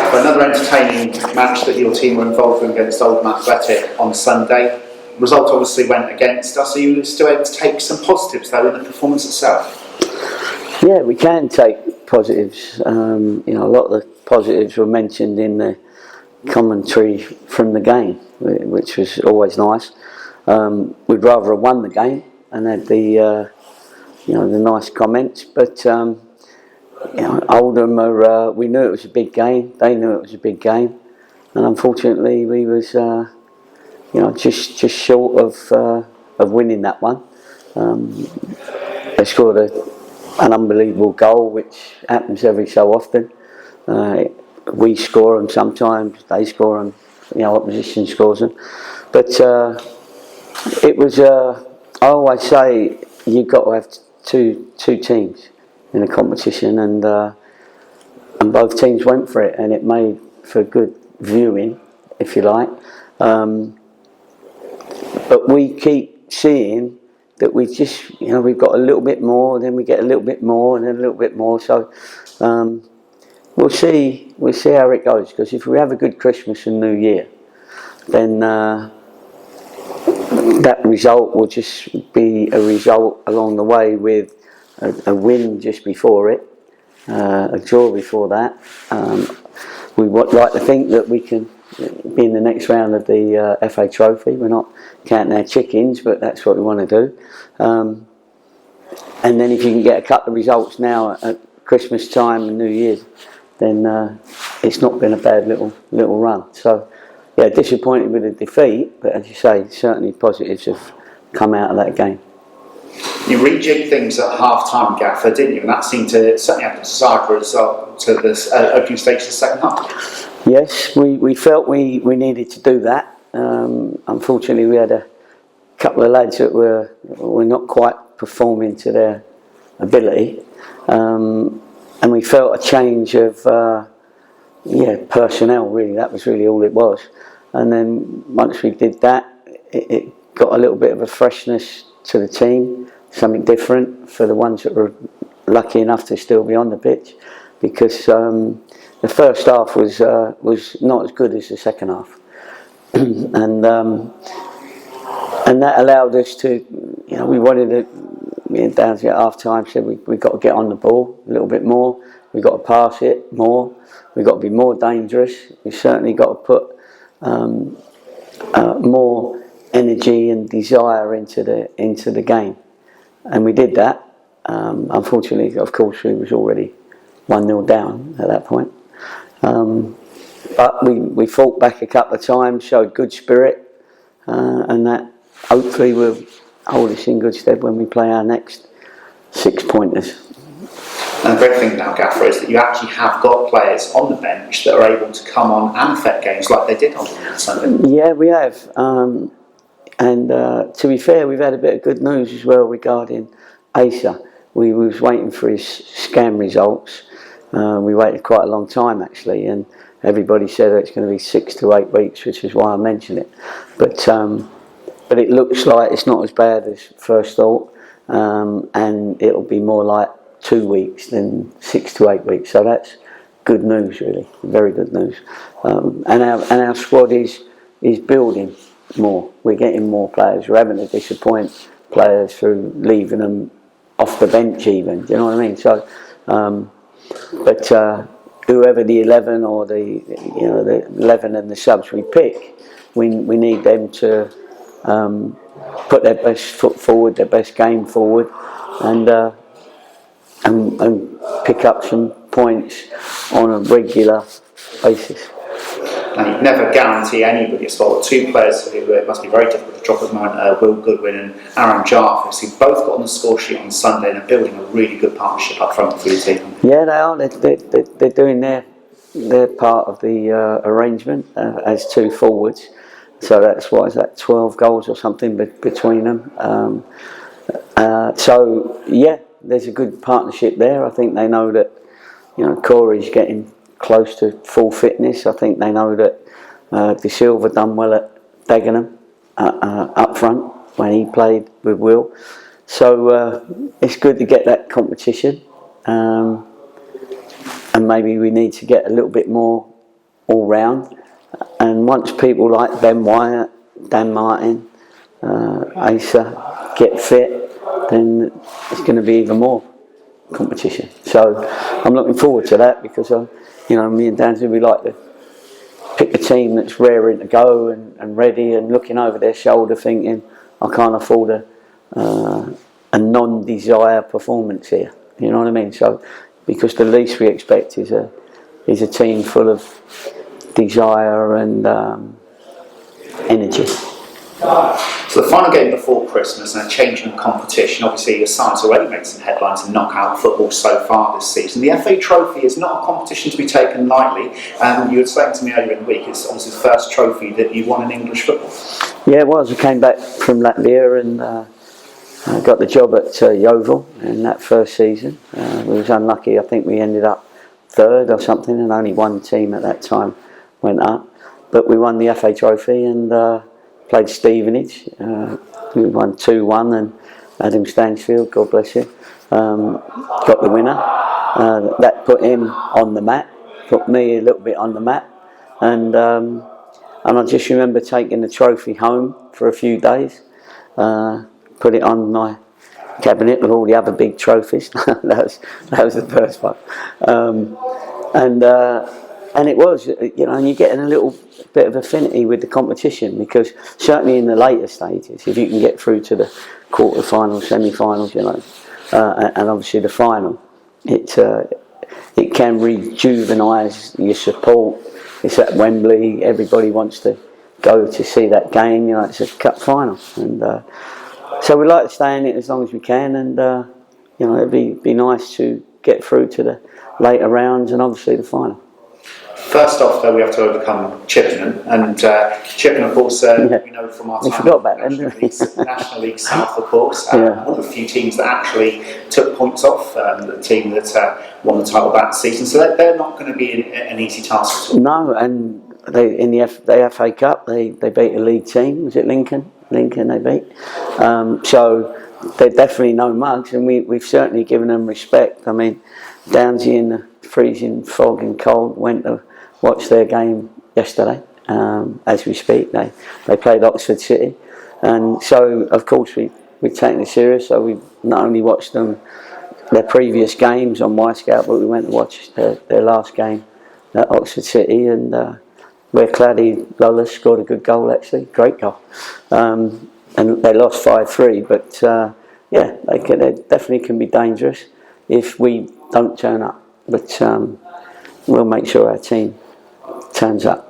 Gaffer, another entertaining match that your team were involved in against Oldham Athletic on Sunday. Result obviously went against us. Are you still able to take some positives though in the performance itself? Yeah, we can take positives. A lot of the positives were mentioned in the commentary from the game, which was always nice. We'd rather have won the game and had the nice comments, but Oldham we knew it was a big game. They knew it was a big game, and unfortunately we was just short of winning that one. They scored an unbelievable goal, which happens every so often. We score them sometimes, they score them, opposition scores them. But it was, I always say, you've got to have two teams in a competition, and both teams went for it, and it made for good viewing, if you like. But we keep seeing that we just, we've got a little bit more, then we get a little bit more, and then a little bit more. So we'll see how it goes. Because if we have a good Christmas and New Year, then that result will just be a result along the way with a win just before it, a draw before that. We would like to think that we can be in the next round of the FA Trophy. We're not counting our chickens, but that's what we want to do. And then if you can get a couple of results now at Christmas time and New Year's, then it's not been a bad little run. So, yeah, disappointed with the defeat, but as you say, certainly positives have come out of that game. You rejigged things at half-time, Gaffer, didn't you? And that seemed to certainly have the desired result to this opening stage of the second half. Yes, we felt we needed to do that. Unfortunately, we had a couple of lads that were not quite performing to their ability, and we felt a change of personnel. Really, that was really all it was. And then once we did that, it got a little bit of a freshness to the team, something different for the ones that were lucky enough to still be on the pitch, because the first half was not as good as the second half, and that allowed us to, we wanted to. Me and Downsy at half time said we've got to get on the ball a little bit more. We've got to pass it more. We've got to be more dangerous. We've certainly got to put more energy and desire into the game, and we did that. Unfortunately, of course, we was already 1-0 down at that point. But we fought back a couple of times, showed good spirit, and that hopefully will hold us in good stead when we play our next 6-pointers. And the great thing now, Gaffer, is that you actually have got players on the bench that are able to come on and affect games like they did on Sunday. Yeah, we have. And to be fair, we've had a bit of good news as well regarding Asa. We was waiting for his scan results. We waited quite a long time actually, and everybody said that it's going to be 6 to 8 weeks, which is why I mentioned it. But it looks like it's not as bad as first thought, and it'll be more like 2 weeks than 6 to 8 weeks. So that's good news, really, very good news. And our squad is building more. We're getting more players. We're having to disappoint players through leaving them off the bench, even. Do you know what I mean? So. But whoever the 11 or the 11 and the subs we pick, we need them to put their best foot forward, their best game forward, and pick up some points on a regular basis. And you'd never guarantee anybody a spot. Two players who it must be very difficult to drop at the moment, Will Goodwin and Aaron Jarvis, who both got on the score sheet on Sunday and are building a really good partnership up front for your team. Yeah, they are. They're doing their part of the arrangement as two forwards. So that's 12 goals or something between them. So yeah, there's a good partnership there. I think they know that Corey's getting close to full fitness. I think they know that De Silva done well at Dagenham up front when he played with Will. So it's good to get that competition, and maybe we need to get a little bit more all round. And once people like Ben Wyatt, Dan Martin, Asa get fit, then it's going to be even more competition. So I'm looking forward to that because me and Dan, we like to pick a team that's raring to go and ready and looking over their shoulder, thinking I can't afford a non-desire performance here. You know what I mean? So because the least we expect is a team full of desire and energy. So the final game before Christmas and a change in competition. Obviously, your side's already made some headlines in knockout football so far this season. The FA Trophy is not a competition to be taken lightly. You were saying to me earlier in the week, it's obviously the first trophy that you won in English football. Yeah, it was. I came back from Latvia and I got the job at Yeovil in that first season. We was unlucky. I think we ended up third or something, and only one team at that time went up. But we won the FA Trophy and played Stevenage. We won 2-1, and Adam Stansfield, God bless him, got the winner. That put him on the map, put me a little bit on the map, and I just remember taking the trophy home for a few days, put it on my cabinet with all the other big trophies. that was the first one, and it was, and you're getting a little bit of affinity with the competition because certainly in the later stages, if you can get through to the quarter-finals, semi-finals, and obviously the final, it can rejuvenise your support. It's at Wembley. Everybody wants to go to see that game. It's a cup final, and so we like to stay in it as long as we can. And it'd be nice to get through to the later rounds and obviously the final. First off, though, we have to overcome Chippenham, and Chippenham, of course, we know from our time. We forgot about them, National League South, of course. One of the few teams that actually took points off the team that won the title that season. So they're not going to be an easy task at all. No, and in the FA Cup, they beat a league team. Was it Lincoln? Lincoln they beat. So they're definitely no mugs, and we've certainly given them respect. I mean, Downsy in the freezing fog and cold went to watch their game yesterday. As we speak, they played Oxford City, and so of course we've taken it serious. So we not only watched their previous games on MyScout, but we went to watch their last game at Oxford City, and where Clady Lola scored a good goal, actually, great goal, and they lost 5-3. But they definitely can be dangerous if we don't turn up. But we'll make sure our team turns up.